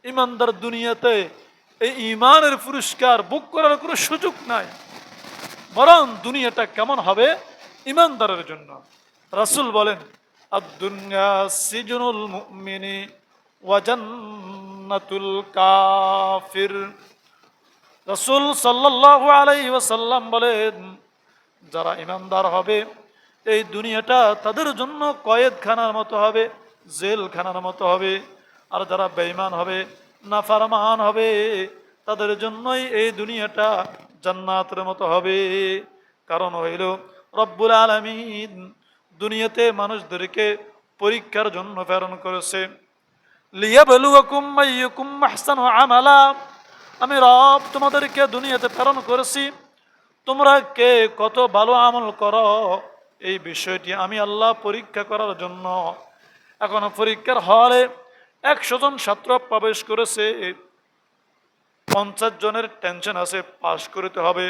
ইমানদার দুনিয়াতে এই ইমানের পুরস্কার ভোগ করার কোনো সুযোগ নাই। বরং দুনিয়াটা কেমন হবে ইমানদারের জন্য? রাসূল বলেন, আদ-দুনিয়া সিজনুল মুমিনি ওয়া জান্নাতুল কাফির। রাসূল সাল্লাল্লাহু আলাইহি ওয়াসাল্লাম বলেন, যারা ইমানদার হবে এই দুনিয়াটা তাদের জন্য কয়েদখানার মতো হবে, জেলখানার মতো হবে। আর যারা বেঈমান হবে, নাফরমান হবে, তাদের জন্যই এই দুনিয়াটা জান্নাতের মতো হবে। কারণ হইল রব্বুল আলামিন দুনিয়াতে মানুষদেরকে পরীক্ষার জন্য প্রেরণ করেছে। লিয়াবলুয়াকুম আইয়ুকুম আহসানু আমালা। আমি রব তোমাদেরকে দুনিয়াতে প্রেরণ করেছি, তোমরা কে কত ভালো আমল করো এই বিষয়টি আমি আল্লাহ পরীক্ষা করার জন্য। এখন পরীক্ষার হলে 100 জন ছাত্র প্রবেশ করেছে, 50 জনের টেনশন আছে পাশ করতে হবে,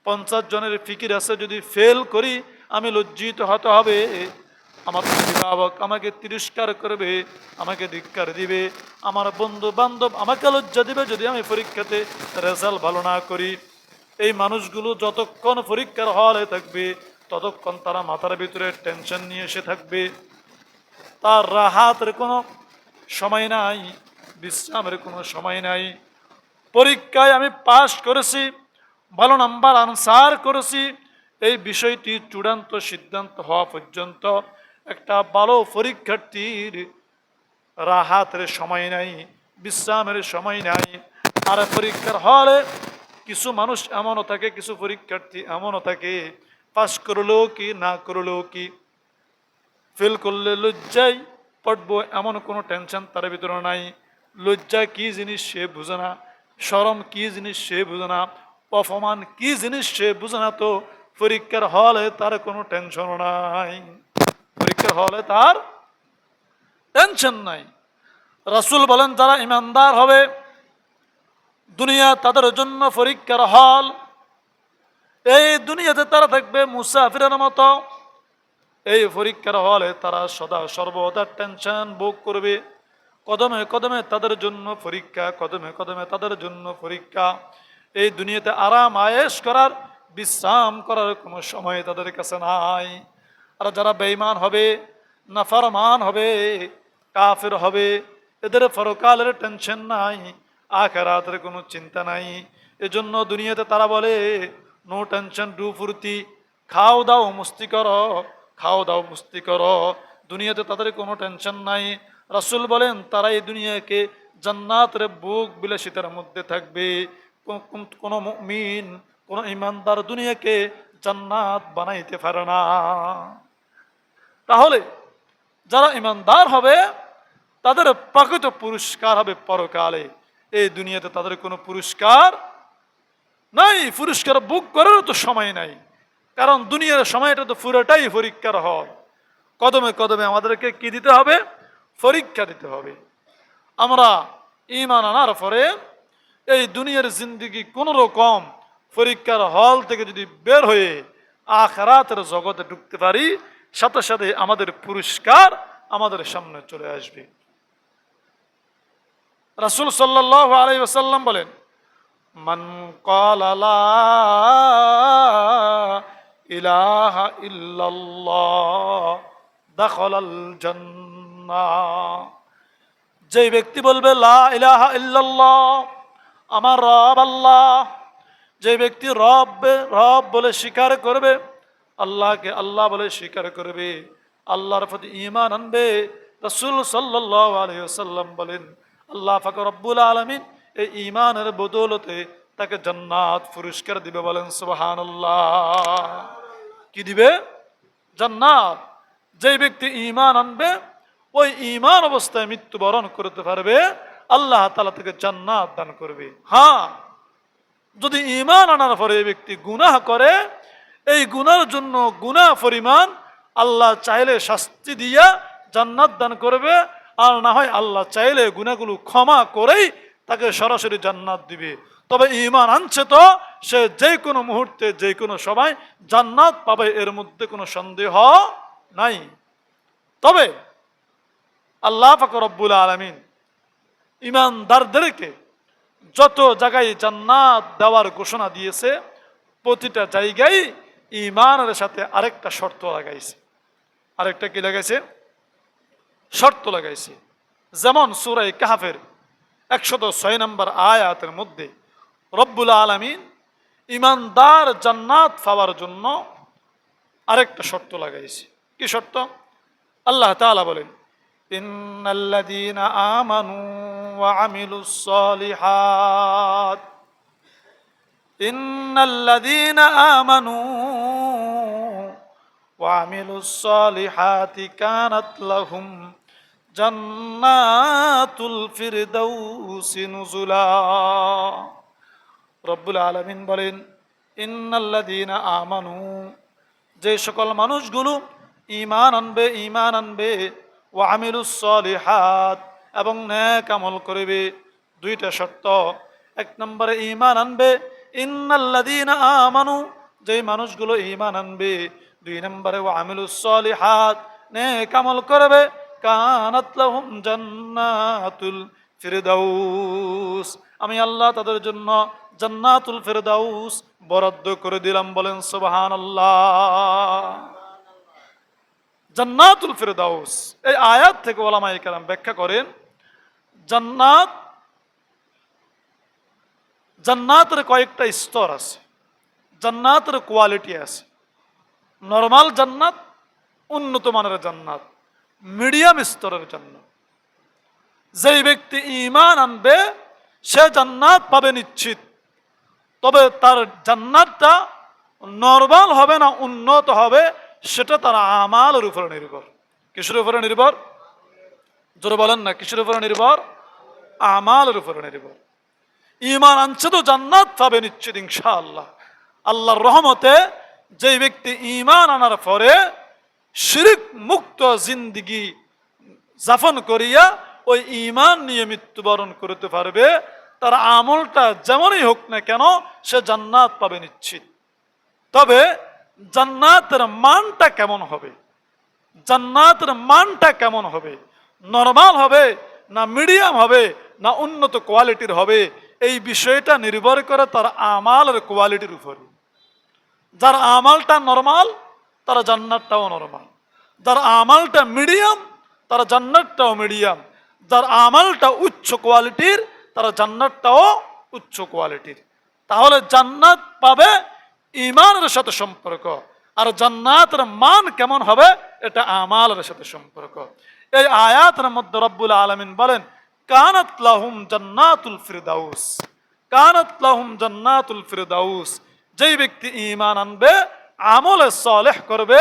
50 জনের ফিকির আছে যদি ফেল করি আমি লজ্জিত হতে হবে, আমার অভিভাবক আমাকে তিরস্কার করবে, আমাকে ধিক্কার দিবে, আমার বন্ধু বান্ধব আমাকে লজ্জা দিবে যদি আমি পরীক্ষাতে রেজাল্ট ভালো না করি। এই মানুষগুলো যতক্ষণ পরীক্ষার হলে থাকবে ততক্ষণ তারা মাথার ভিতরে টেনশন নিয়ে এসে থাকবে। তার রাহাতের কোনো সময় নাই, বিশ্রামের কোনো সময় নাই। পরীক্ষায় আমি পাশ করেছি, ভালো নাম্বার আনসার করেছি, এই বিষয়টি চূড়ান্ত সিদ্ধান্ত হওয়া পর্যন্ত একটা ভালো পরীক্ষার্থীর রাহাতের সময় নাই, বিশ্রামের সময় নাই। আর পরীক্ষার হলে কিছু মানুষ এমনও থাকে, কিছু পরীক্ষার্থী এমনও থাকে, পাস করলেও কি না করলেও কি, ফেল করলে লজ্জায় পড়বো এমন কোনো টেনশন তার ভিতরে নাই। লজ্জা কি জিনিস সে বুঝে না, শরম কি জিনিস সে বুঝে না, অপমান কি জিনিস সে বুঝে না। তো পরীক্ষার হলে তার কোনো টেনশন নাই, পরীক্ষার হলে তার টেনশন নাই। রাসূল বলেন, যারা ইমানদার হবে দুনিয়া তাদের জন্য পরীক্ষার হল। এই দুনিয়াতে তারা থাকবে মুসাফিরের মতো, এই পরীক্ষার হলে তারা সদা সর্বদা টেনশন ভোগ করবে। কদমে কদমে তাদের জন্য পরীক্ষা, কদমে কদমে তাদের জন্য পরীক্ষা। এই দুনিয়াতে আরাম আয়েশ করার, বিশ্রাম করার কোনো সময় তাদের কাছে নাই। আর যারা বেঈমান হবে, নাফরমান হবে, কাফির হবে, এদের পরকালের টেনশন নাই, আখিরাতের কোনো চিন্তা নাই। এজন্য দুনিয়াতে তারা বলে নো টেনশন ডু ফুর্তি, খাও দাও মস্তি করো, খাও দাও মস্তি করো। দুনিয়াতে তাদের কোনো টেনশন নাই। রাসূল বলেন, তারা এই দুনিয়াকে জান্নাতের বুক বিলাসিতার মধ্যে থাকবে। কোন মুমিন, কোন ইমানদার দুনিয়াকে জান্নাত বানাইতে পারে না। তাহলে যারা ইমানদার হবে তাদের প্রকৃত পুরস্কার হবে পরকালে। এই দুনিয়াতে তাদের কোনো পুরস্কার নাই, পুরস্কার বুক করারও তো সময় নাই। কারণ দুনিয়ার সময়টা তো পুরোটাই পরীক্ষার হয়। কদমে কদমে আমাদেরকে কি দিতে হবে? পরীক্ষা দিতে হবে। আমরা ঈমান আনার পরে এই দুনিয়ার জিন্দেগি কোন রকম পরীক্ষার হল থেকে যদি বের হয়ে আখিরাতের জগতে ঢুকতে পারি, সাথে সাথে আমাদের পুরস্কার আমাদের সামনে চলে আসবে। রাসূল সাল্লাল্লাহু আলাইহি ওয়াসাল্লাম বলেন, মান ক্বালা লা ইলাহা ইল্লাল্লাহ দাখালাল জান্নাহ। যে ব্যক্তি বলবে লা ইলাহা ইল্লাল্লাহ, আমার রব আল্লাহ, যে ব্যক্তি রব রব বলে স্বীকার করবে, আল্লাহকে আল্লাহ বলে স্বীকার করবে, আল্লাহর প্রতি ঈমান আনবে, রাসূল সাল্লাল্লাহু আলাইহি ওয়াসাল্লাম বলেন, আল্লাহ পাক রব্বুল আলামিন এই ঈমানের বদৌলতে তাকে জান্নাত পুরস্কার দিবে। বলেন সুবহানাল্লাহ। কি দিবে? জান্নাত। যে ব্যক্তি ঈমান আনবে, ওই ঈমান অবস্থায় মৃত্যুবরণ করতে পারবে, আল্লাহ তাআলা তাকে জান্নাত দান করবে। হ্যাঁ, যদি ঈমান আনার পরে এই ব্যক্তি গুনাহ করে, এই গুনার জন্য গুনাহ পরিমাণ আল্লাহ চাইলে শাস্তি দিয়া জান্নাত দান করবে, আর না হয় আল্লাহ চাইলে গুনাহগুলো ক্ষমা করেই তাকে সরাসরি জান্নাত দিবে। তবে ঈমান আনছে তো সে যে কোনো মুহূর্তে যে কোনো সময় জান্নাত পাবে, এর মধ্যে কোনো সন্দেহ নাই। তবে আল্লাহ পাক রব্বুল আলামিন ইমানদারদেরকে যত জায়গায় জান্নাত দেওয়ার ঘোষণা দিয়েছে, প্রতিটা জায়গায় ইমানের সাথে আরেকটা শর্ত লাগাইছে। আরেকটা কি লাগাইছে? শর্ত লাগাইছে। যেমন সূরা কাহফের 106 নম্বর আয়াতের মধ্যে রব্বুল আলামিন ইমানদার জান্নাত পাওয়ার জন্য আরেকটা শর্ত লাগাইছে। কি শর্ত? আল্লাহ তাআলা বলেন, ইন্নাল্লাযীনা আমানু ওয়া আমিলুস সালিহাত, ইন্নাল্লাযীনা আমানু ওয়া আমিলুস সালিহাতি কানাত লাহুম জান্নাতুল ফিরদাউসি নুজুলা। রব্বুল আলামিন বলেন, ইন্নাল্লাযীনা আমানু, যে সকল মানুষগুলো ঈমান আনবে ওয়া আমিলুস সালিহাত, এবং নেক আমল করবে। দুইটা শর্ত। এক নম্বরে ঈমান আনবে, ইন্নাল্লাযীনা আমানু, যে মানুষগুলো ঈমান আনবে। দুই নম্বরে ওয়া আমিলুস সালিহাত, নেক আমল করবে। কানাত লাহুম জান্নাতুল ফিরদাউস, আমি আল্লাহ তাদের জন্য জান্নাতুল ফিরদাউস বরাদ্দ করে দিলাম। বলেন সুবহানাল্লাহ। জান্নাতুল ফিরদাউস, এই আয়াত থেকে উলামায়ে কেরাম ব্যাখ্যা করেন, জান্নাতের কয়েকটা স্তর আছে, জান্নাতের কোয়ালিটি আছে। নরমাল জান্নাত, উন্নত মানের জান্নাত, মিডিয়াম স্তরের জান্নাত। যেই ব্যক্তি ঈমান আনবে সে জান্নাত পাবে নিশ্চিত। তবে তার জান্নাতটা নরমাল হবে না উন্নত হবে, সেটা তার আমালের উপরে নির্ভর। কিসের উপরে নির্ভর? জোরে বলেন না, কিসের উপরে নির্ভর? আমালের উপরে নির্ভর। ঈমান আনছে তো জান্নাত পাবে নিশ্চিত ইনশাআল্লাহ। আল্লাহর রহমতে যেই ব্যক্তি ঈমান আনার পরে শিরক মুক্ত জিন্দেগি যাপন করিয়া ওই ঈমান নিয়ে মৃত্যুবরণ করতে পারবে, তার আমলটা যেমনই হোক না কেন সে জান্নাত পাবে নিশ্চিত। তবে জান্নাতের মানটা কেমন হবে? জান্নাতের মানটা কেমন হবে? নরমাল হবে না মিডিয়াম হবে না উন্নত কোয়ালিটির হবে? এই বিষয়টা নির্ভর করে তার আমালের কোয়ালিটির উপরে। যার আমালটা নরমাল তার জান্নাতটাও নরমাল, যার আমালটা মিডিয়াম তার জান্নাতটাও মিডিয়াম, যার আমালটা উচ্চ কোয়ালিটির তার জান্নাতটাও উচ্চ কোয়ালিটির। তাহলে জান্নাত পাবে ঈমানের সাথে সম্পর্ক, আর জান্নাতের মান কেমন হবে এটা আমালের সাথে সম্পর্ক। এই আয়াতের মধ্যে রব্বুল আলামিন বলেন, কানাত লাহুম জান্নাতুল ফিরদাউস, কানাত লাহুম জান্নাতুল ফিরদাউস, যেই ব্যক্তি ঈমান আনবে আমলে সালেহ করবে,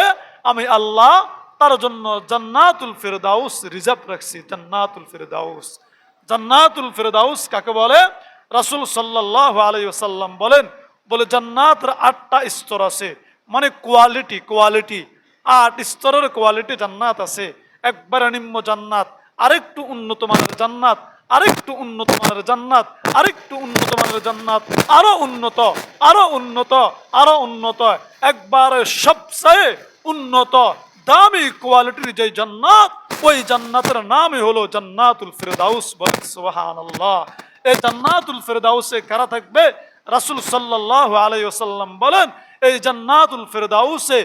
আমি আল্লাহ তার জন্য জান্নাতুল ফিরদাউস রিজার্ভ রাখছি। জান্নাতুল ফিরদাউস, জান্নাতুল ফিরদাউস কাকে বলে? রাসূল সাল্লাল্লাহু আলাইহি ওয়াসাল্লাম বলে জান্নাতের 8টা স্তর আছে, মানে কোয়ালিটি 8 স্তরের কোয়ালিটি জান্নাত আছে। একবারে নিম্ন জান্নাত, আরেকটু উন্নত মানের জান্নাত, আরেকটু উন্নত মানের জান্নাত, আরেকটু উন্নত মানের জান্নাত, আরো উন্নত, আরো উন্নত, আরো উন্নত, একবারে সবচেয়ে উন্নত দামি কোয়ালিটির যে জান্নাত, ওই জান্নাতের নামই হলো জান্নাতুল ফিরদাউস। বলেন সুবহানাল্লাহ। এই জান্নাতুল ফিরদাউসে কারা থাকবে? রাসূল সাল্লাল্লাহু আলাইহি ওয়াসাল্লাম বলেন, এই জান্নাতুল ফিরদাউসে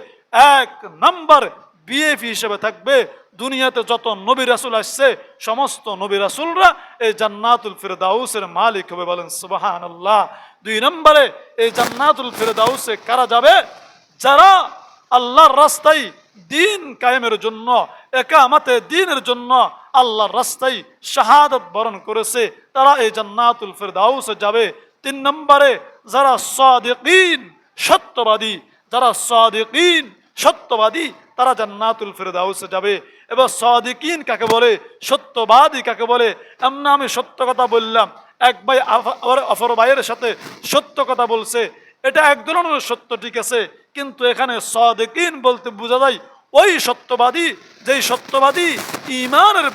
1 নাম্বার বিএফি হিসেবে থাকবে দুনিয়াতে যত নবী রাসূল আসছে সমস্ত নবী রাসূলরা এই জান্নাতুল ফিরদাউসের মালিক হবে। বলেন সুবহানাল্লাহ। 2 নম্বরে এই জান্নাতুল ফিরদাউসে কারা যাবে? যারা আল্লাহর রাস্তায় দিন কায়েমের জন্য, একামতে দিনের জন্য আল্লাহর রাস্তায় শাহাদাত বরণ করেছে, তারা এই জান্নাতুল ফিরদাউসে যাবে। 3 নম্বরে যারা সাদিকিন সত্যবাদী, যারা সাদিকিন সত্যবাদী তারা জান্নাতুল ফিরদাউসে যাবে। এবার সাদিকিন কাকে বলে, সত্যবাদী কাকে বলে? এমন আমি সত্য কথা বললাম, এক ভাই অপর ভাইয়ের সাথে সত্য কথা বলছে, এটা এক ধরনের সত্য, ঠিক আছে, কিন্তু এখানে সাদিকিন বলতে বোঝা যায় ওই সত্যবাদী, যেই সত্যবাদী ঈমানের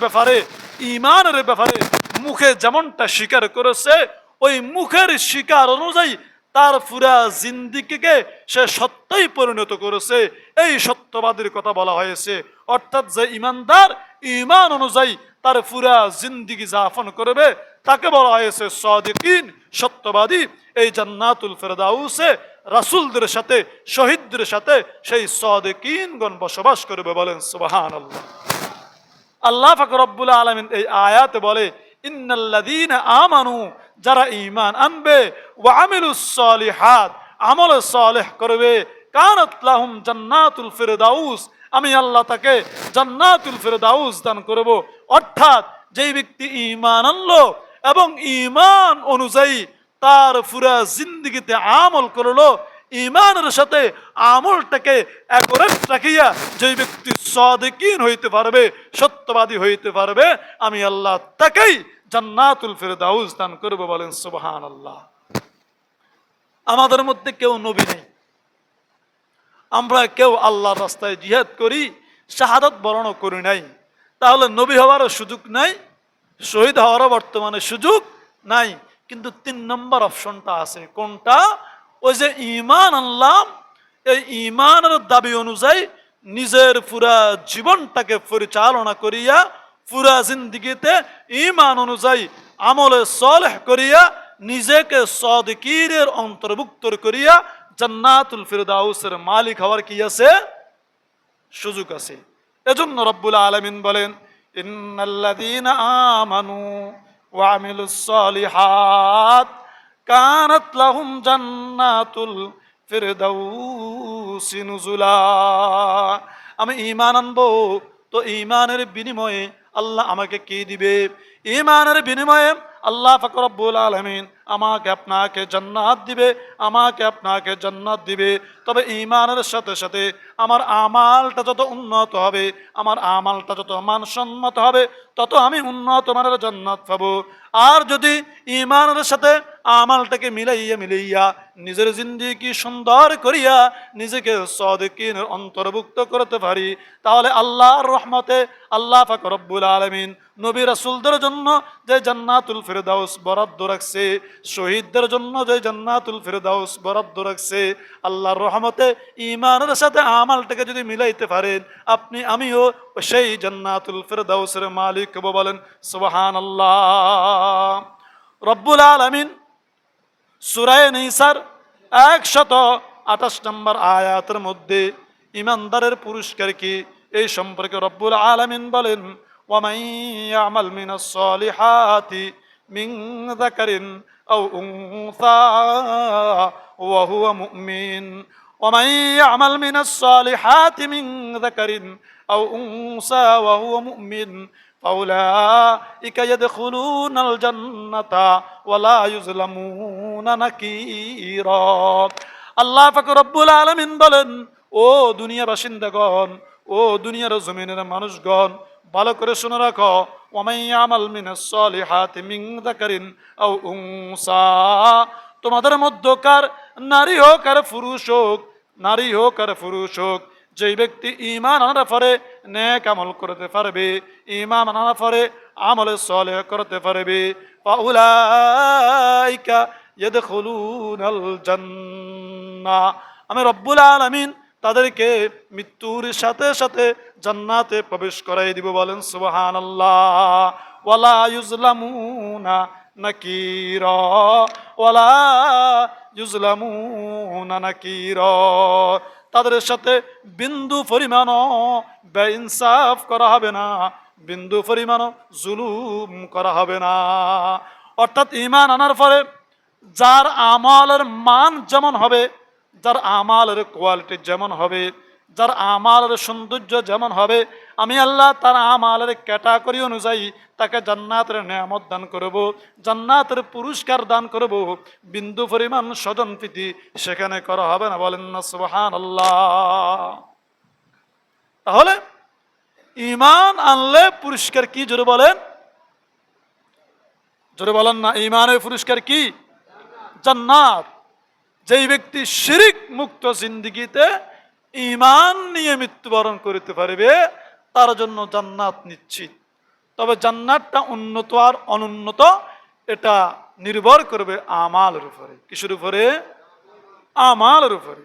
ব্যাপারে মুখে যেমনটা স্বীকার করেছে, ওই মুখের স্বীকার অনুযায়ী তার পুরা জিন্দেগিকে সে সত্যই পরিণত করেছে, এই সত্যবাদীর কথা বলা হয়েছে। অর্থাৎ যে ঈমানদার ঈমান অনুযায়ী তার পুরা জিন্দিগি যাপন করবে, তাকে বলা হয়েছে সাদিকিন, সত্যবাদী। এই জান্নাতুল ফেরদাউসে রাসূলদের সাথে, শহীদদের সাথে সেই সাদিকিনগণ বসবাস করবে। বলেন সুবহানাল্লাহ। আল্লাহ পাক রব্বুল আলামিন এই আয়াতে বলে, ইন্নাল্লাযীনা আমানু, যারা ঈমান আনবে, ওয়া আমিলুস সালিহাত, আমল সালেহ করবে, কানাত লাহুম জান্নাতুল ফিরদাউস, আমি আল্লাহ তাকে জান্নাতুল ফিরদাউস দান করব। অর্থাৎ যেই ব্যক্তি ঈমান আনলো এবং ঈমান অনুযায়ী তার পুরা জিন্দেগিতে আমল করলো, ঈমানের সাথে আমলটাকে একরেট রাখিয়া যে ব্যক্তি সাদিকিন হইতে পারবে, সত্যবাদী হইতে পারবে, আমি আল্লাহ তাকেই জান্নাতুল ফিরদাউস দান করব। বলেন সুবহানাল্লাহ। আমাদের মধ্যে কেউ নবী নেই, আমরা কেউ আল্লাহর রাস্তায় জিহাদ করি, শাহাদাত বরণ করি নাই, তাহলে নবী হওয়ারও সুযোগ নাই, শহীদ হওয়ারও বর্তমানে সুযোগ নাই। কিন্তু 3 নম্বর অপশনটা আছে। কোনটা? ওই যে ঈমান আনলাম, এই ঈমানের দাবি অনুযায়ী নিজের পুরা জীবনটাকে পরিচালনা করিয়া, পুরা জিন্দেগিতে ঈমান অনুযায়ী আমলে সালেহ করিয়া নিজেকে সাদিকিনের অন্তর্ভুক্ত করিয়া জান্নাতুল ফিরদাউসের মালিক হওয়ার কি আছে? সুযোগ আছে। এজন্য রব্বুল আলামিন বলেন, ইন্নাল্লাযীনা আমানু ওয়া আমিলুস সালিহাত কানাত লাহুম জান্নাতুল ফিরদাউসি নুজুলা। আমি ঈমান আনবো, তো ঈমানের বিনিময়ে আল্লাহ আমাকে কি দিবে? ঈমানের বিনিময়ে আল্লাহ পাক রব্বুল আলামিন আমাকে আপনাকে জান্নাত দিবে, আমাকে আপনাকে জান্নাত দিবে। তবে ঈমানের সাথে সাথে আমার আমালটা যত উন্নত হবে, আমার আমালটা যত মানসম্মত হবে, তত আমি উন্নত মানের জান্নাত পাবো। আর যদি ঈমানের সাথে আমালটাকে মিলাইয়া নিজের জিন্দেগি সুন্দর করিয়া নিজেকে সাদিকিনের অন্তর্ভুক্ত করতে পারি, তাহলে আল্লাহর রহমতে আল্লাহ পাক রব্বুল আলামিন নবী রাসূলদের জন্য যে জান্নাতুল ফিরদাউস বরাদ্দ রাখছে, শহীদদের জন্য যে জান্নাতুল ফিরদাউস বরাদ্দ রাখছে, আল্লাহর রহমতে ঈমানের সাথে আমালটাকে যদি মিলাইতে পারেন, আপনি আমিও সেই জান্নাতুল ফিরদাউসের মালিক হব। বলেন সুবহানাল্লাহ। রব্বুল আলামিন সূরা নিসার 128 নম্বর আয়াতের মধ্যে ঈমানদারের পুরস্কার কি, এই সম্পর্কে রব্বুল আলামিন বলেন, ওয়ামান ইয়ামাল মিনাস সালিহাতি মিন যাকারিন আও উনসা ওয়া হুয়া মুমিন, ওয়ামান ইয়ামাল মিনাস সালিহাতি মিন যাকারিন আও উনসা ওয়া হুয়া মুমিন ফাউলাইকা ইয়াদখুলুনাল জান্নাতা ওয়া লা ইউজলামুনা নাকিরা। আল্লাহ পাক রব্বুল আলামিন বলেন, ও দুনিয়া বাসিন্দাগণ, ও দুনিয়ার জমিনের মানুষগণ, ভালো করে শুনে রাখো, ওয়ামান ইয়ামাল মিনাস সালিহাতি মিন যাকারিন আও উনসা, তোমাদের মধ্যকার নারী হোক আর পুরুষ হোক, নারী হোক আর পুরুষ হোক, যেই ব্যক্তি ঈমান আনার পরে নেক আমল করতে পারবে, ঈমান আনার পরে আমলে সালেহ করতে পারবে, ফাউলাইকা ইয়াদখুলুনাল জান্নাহ, আমি রব্বুল আলামিন তাদেরকে মৃত্যুর সাথে সাথে জান্নাতে প্রবেশ করাই দিব। বলেন সুবহানাল্লাহ। ওয়ালা ইউজলামুনা নাকিরা, ওয়ালা ইউজলামুনা নাকিরা, তাদের সাথে বিন্দু পরিমাণও বেইনসাফ করা হবে না, বিন্দু পরিমাণও জুলুম করা হবে না। অর্থাৎ ঈমান আনার পরে যার আমলের মান যেমন হবে, যার আমালের কোয়ালিটি যেমন হবে, যার আমালের সৌন্দর্য যেমন হবে, আমি আল্লাহ তার আমালের ক্যাটাগরি অনুযায়ী তাকে জান্নাতের নেয়ামত দান করব, জান্নাতের পুরস্কার দান করব। বিন্দু পরিমাণ স্বজন প্রীতি সেখানে করা হবে না। বলেন না সুবহানাল্লাহ। তাহলে ঈমান আনলে পুরস্কার কি? জোরে বলেন, জোরে বলেন না। ঈমানের পুরস্কার কি? জান্নাত। যেই ব্যক্তি শিরিক মুক্ত জিন্দেগিতে ঈমান নিয়ে মৃত্যুবরণ করতে পারবে, তার জন্য জান্নাত নিশ্চিত। তবে জান্নাতটা উন্নত আর অনুন্নত এটা নির্ভর করবে আমালের উপরে। কিসের উপরে? আমালের উপরে।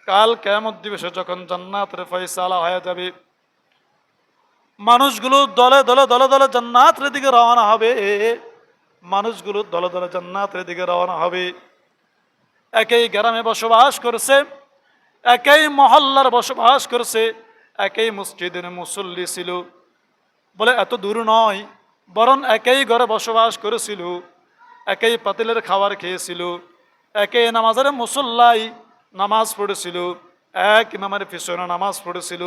কাল কিয়ামত দিবসে যখন জান্নাতের ফয়সালা হয়ে যাবে, মানুষগুলো দলে দলে দলে দলে জান্নাতের দিকে রওনা হবে। মানুষগুলো দলে দলে জান্নাতের দিকে রওনা হবে। একই গ্রামে বসবাস করছে, একই মহল্লার বসবাস করছে, একই মসজিদের মুসল্লি ছিল। বলে এত দূর নয়, বরং একই ঘরে বসবাস করেছিল, একই পাতিলের খাবার খেয়েছিল, একই নামাজের মুসল্লাই নামাজ পড়েছিল, এক ইমামের পিছনে নামাজ পড়েছিল।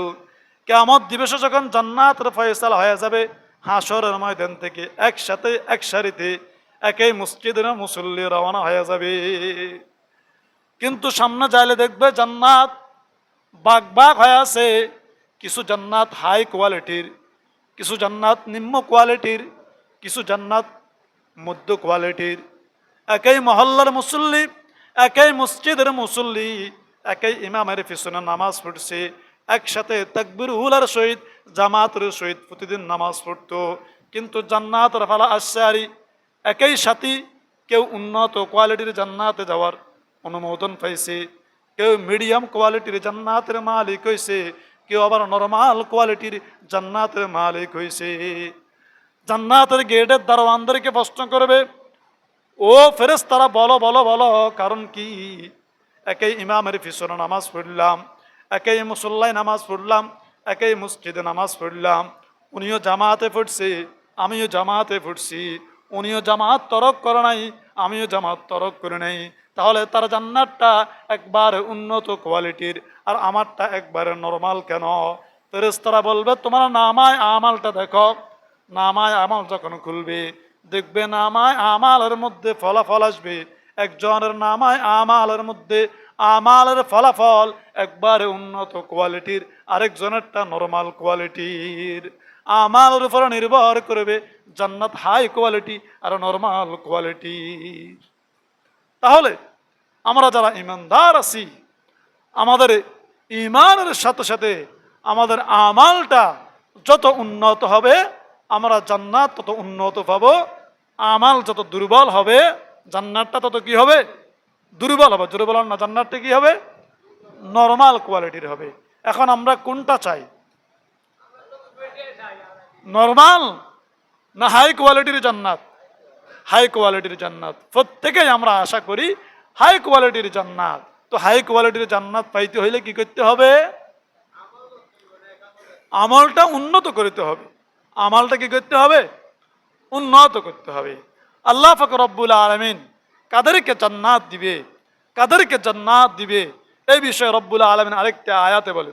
কিয়ামত দিবসে যখন জান্নাতের ফয়সালা হয়ে যাবে, হাসরের ময়দান থেকে একসাথে এক সারিতে একই মসজিদের মুসল্লি রওনা হয়ে যাবে। কিন্তু সামনে যাইলে দেখবে জান্নাত বাগ বাগ হয়ে আছে। কিছু জান্নাত হাই কোয়ালিটির, কিছু জান্নাত নিম্ন কোয়ালিটির, কিছু জান্নাত মধ্য কোয়ালিটির। একই মহল্লার মুসল্লি, একই মসজিদের মুসল্লি, একই ইমামের পিছনে নামাজ পড়ছে, একসাথে তাকবীর উলার সহিত জামাতের সহিত প্রতিদিন নামাজ পড়তো। কিন্তু জান্নাতের ফালা আশারি একই সাথী, কেউ উন্নত কোয়ালিটির জান্নাতে যাওয়ার অনুমোদন পাইছে, কেউ মিডিয়াম কোয়ালিটির জান্নাতের মালিক হয়েছে, কেউ আবার নরমাল কোয়ালিটির জান্নাতের মালিক হয়েছে। জান্নাতের গেটের দারোয়ানদেরকে প্রশ্ন করবে, ও ফেরেশতারা বলো বলো বলো, কারণ কি? একই ইমামের পিছনে নামাজ পড়লাম, একই মুসল্লায় নামাজ পড়লাম, একই মসজিদে নামাজ পড়লাম, উনিও জামাতে পড়ছে, আমিও জামাতে পড়ছি, উনিও জামাত তরক করে নাই, আমিও জামাত তরক করে নাই, তাহলে তার জান্নাতটা একবারে উন্নত কোয়ালিটির আর আমারটা একবারে নরমাল কেন? ফেরেশতারা বলবে, তোমার নামায় আমালটা দেখো। নামায় আমাল যখন খুলবে, দেখবে নামায় আমালের মধ্যে ফলাফল আসবে। একজনের নামায় আমালের মধ্যে আমালের ফলাফল একবারে উন্নত কোয়ালিটির, আরেকজনেরটা নরমাল কোয়ালিটির। আমালের উপর নির্ভর করবে জান্নাত হাই কোয়ালিটি আর নরমাল কোয়ালিটির। তাহলে আমরা যারা ইমানদার আছি, আমাদের ইমানের সাথে সাথে আমাদের আমালটা যত উন্নত হবে, আমরা জান্নাত তত উন্নত পাবো। আমাল যত দুর্বল হবে, জান্নাতটা তত কি হবে? দুর্বল হবে। দুর্বল না, জান্নাতটা কি হবে? নরমাল কোয়ালিটির হবে। এখন আমরা কোনটা চাই? নরমাল না হাই কোয়ালিটির জান্নাত? হাই কোয়ালিটির জান্নাত। প্রত্যেকেই আমরা আশা করি হাই কোয়ালিটির জান্নাত। তো হাই কোয়ালিটির জান্নাত পাইতে হইলে কি করতে হবে? আমলটা উন্নত করতে হবে। আমলটা কি করতে হবে? উন্নত করতে হবে। আল্লাহ পাক রব্বুল আলামিন কাদেরকে জান্নাত দিবে, কাদেরকে জান্নাত দিবে, এই বিষয়ে রব্বুল আলামিন আরেকটা আয়াতে বলে,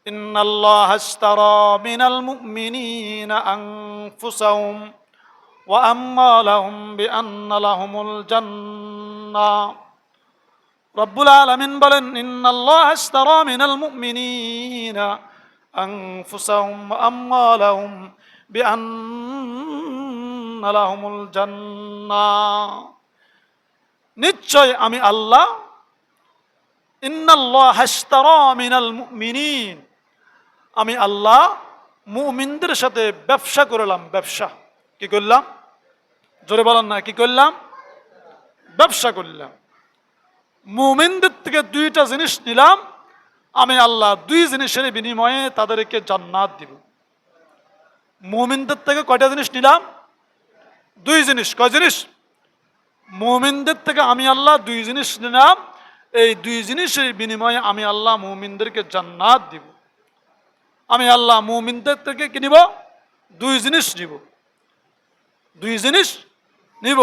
ইন্নাল্লাহা আশতারা মিনাল মুমিনিনা আনফুসাহুম ওয়া আমওয়ালাহুম বিআন্না লাহুমুল জান্নাহ। রব্বুল আলামিন বলেন, ইন্নাল্লাহা আশতারা মিনাল মুমিনিনা আনফুসাহুম ওয়া আমওয়ালাহুম বিআন্না লাহুমুল জান্নাহ। নিশ্চয় আমি আল্লাহ, ইন্নাল্লাহা আশতারা মিনাল মুমিনিন, আমি আল্লাহ মুমিনদের সাথে ব্যবসা করলাম। ব্যবসা কি করলাম? জোরে বলেন না, কি করলাম? ব্যবসা করলাম। মুমিনদের থেকে দুইটা জিনিস নিলাম, আমি আল্লাহ দুই জিনিসের বিনিময়ে তাদেরকে জান্নাত দিব। মুমিনদের থেকে কয়টা জিনিস নিলাম? দুই জিনিস। কয় জিনিস? মুমিনদের থেকে আমি আল্লাহ দুই জিনিস নিলাম, এই দুই জিনিসের বিনিময়ে আমি আল্লাহ মুমিনদেরকে জান্নাত দিব। আমি আল্লাহ মুমিনদের থেকে কি নিব? দুই জিনিস নিব। দুই জিনিস নিব,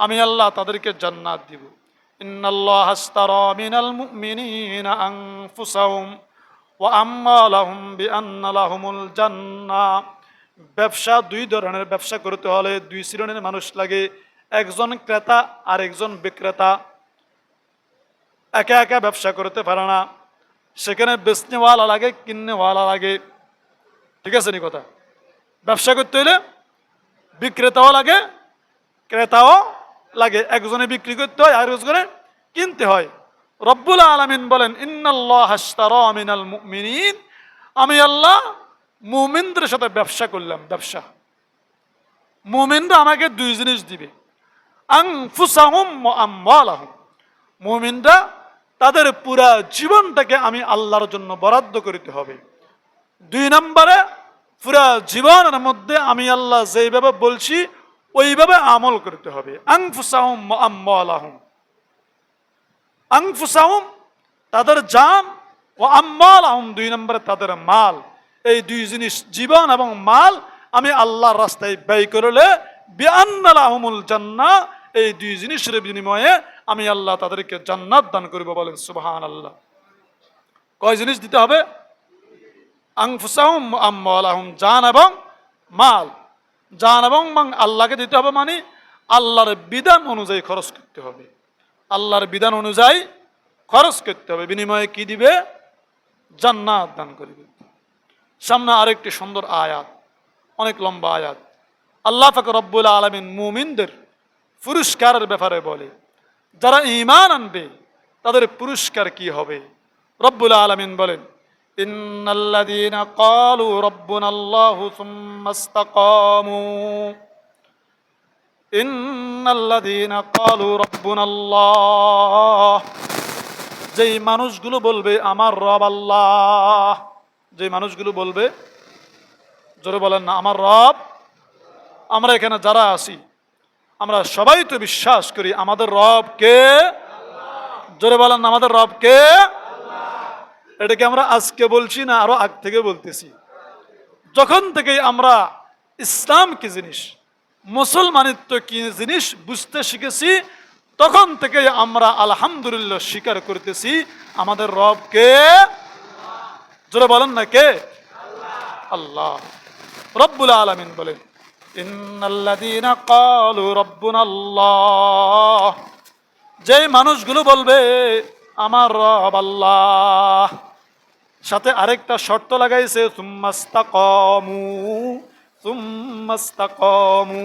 আমি আল্লাহ তাদেরকে জান্নাত দিব। ইন্নাল্লাহা আশতারা মিনাল মুমিনিনা আনফুসাহুম ওয়া আমওয়ালাহুম বিআন্না লাহুমুল জান্নাহ। ব্যবসা দুই ধরনের। ব্যবসা করতে হলে দুই শ্রেণীর মানুষ লাগে, একজন ক্রেতা আর একজন বিক্রেতা। একা একা ব্যবসা করতে পারে না, সেখানে বেচনেওয়ালা লাগে, কিন্নেওয়ালা লাগে। ঠিক আছে নি কথা? ব্যবসা করতে হলে বিক্রেতাও লাগে, ক্রেতাও লাগে। একজনে বিক্রি করতে হয় আর একজনে কিনতে হয়। রব্বুল আলামিন বলেন, ইন্নাল্লাহা আশতারা মিনাল মুমিনিন, আমি আল্লাহ মুমিনদের সাথে ব্যবসা করলাম। ব্যবসা। মুমিনরা আমাকে দুই জিনিস দিবে, আনফুসাহুম ওয়া আমওয়ালাহুম। মুমিনরা তাদের পুরা জীবনটাকে আমি আল্লাহর জন্য বরাদ্দ করতে হবে। দুই নম্বরে পুরা জীবনের মধ্যে আমি আল্লাহ যেইভাবে বলছি ওইভাবে আমল করতে হবে। আনফুসাহুম ওয়া আমওয়ালাহুম, আনফুসাহুম তাদের জান, ও আমওয়ালাহুম দুই নম্বরে তাদের মাল। এই দুই জিনিস জীবন এবং মাল আমি আল্লাহর রাস্তায় ব্যয় করলে বিআন্না লাহুমুল জান্নাহ, এই দুই জিনিসের বিনিময়ে আমি আল্লাহ তাদেরকে জান্নাত দান করব। বলেন সুবহানাল্লাহ। কয় জিনিস দিতে হবে? আনফুসাহুম ওয়া আমওয়ালাহুম, জান এবং মাল। জান এবং মাল আল্লাহকে দিতে হবে, মানে আল্লাহর বিধান অনুযায়ী খরচ করতে হবে। আল্লাহর বিধান অনুযায়ী খরচ করতে হবে, বিনিময়ে কি দিবে? জান্নাত দান করিবে। সামনে আরেকটি সুন্দর আয়াত, অনেক লম্বা আয়াত। আল্লাহ পাক রব্বুল আলামিন মুমিনদের পুরস্কারের ব্যাপারে বলে, যারা ঈমান আনবে তাদের পুরস্কার কি হবে। রব্বুল আলামিন বলেন, ইন্নাল্লাযীনা ক্বালু রাব্বুনাল্লাহু সুম্মা ইসতাকামু, ইন্নাল্লাযীনা ক্বালু রাব্বুনাল্লাহ, যেই মানুষগুলো বলবে আমার রব আল্লাহ, যে মানুষগুলো বলবে, জোরে বলেন না আমার রব। আমরা এখানে যারা আছি আমরা সবাই তো বিশ্বাস করি আমাদের রব কে? জোরে বলেন না আমাদের রব কে? এটাকে আমরা আজকে বলছি না, আরো আগ থেকে বলতেছি। যখন থেকে আমরা ইসলাম কি জিনিস, মুসলমানিত্ব কি জিনিস বুঝতে শিখেছি, তখন থেকে আমরা আলহামদুলিল্লাহ স্বীকার করতেছি আমাদের রব কে? জোরে বলেন না কে? আল্লাহ রব্বুল আলামিন বলেন, ইন্নাল্লাযীনা ক্বালু রাব্বুনাল্লাহ, যেই মানুষগুলো বলবে আমার রব আল্লাহ, সাথে আরেকটা শর্ত লাগাইছে, সুম্মাস্তাকামু, সুম্মাস্তাকামু,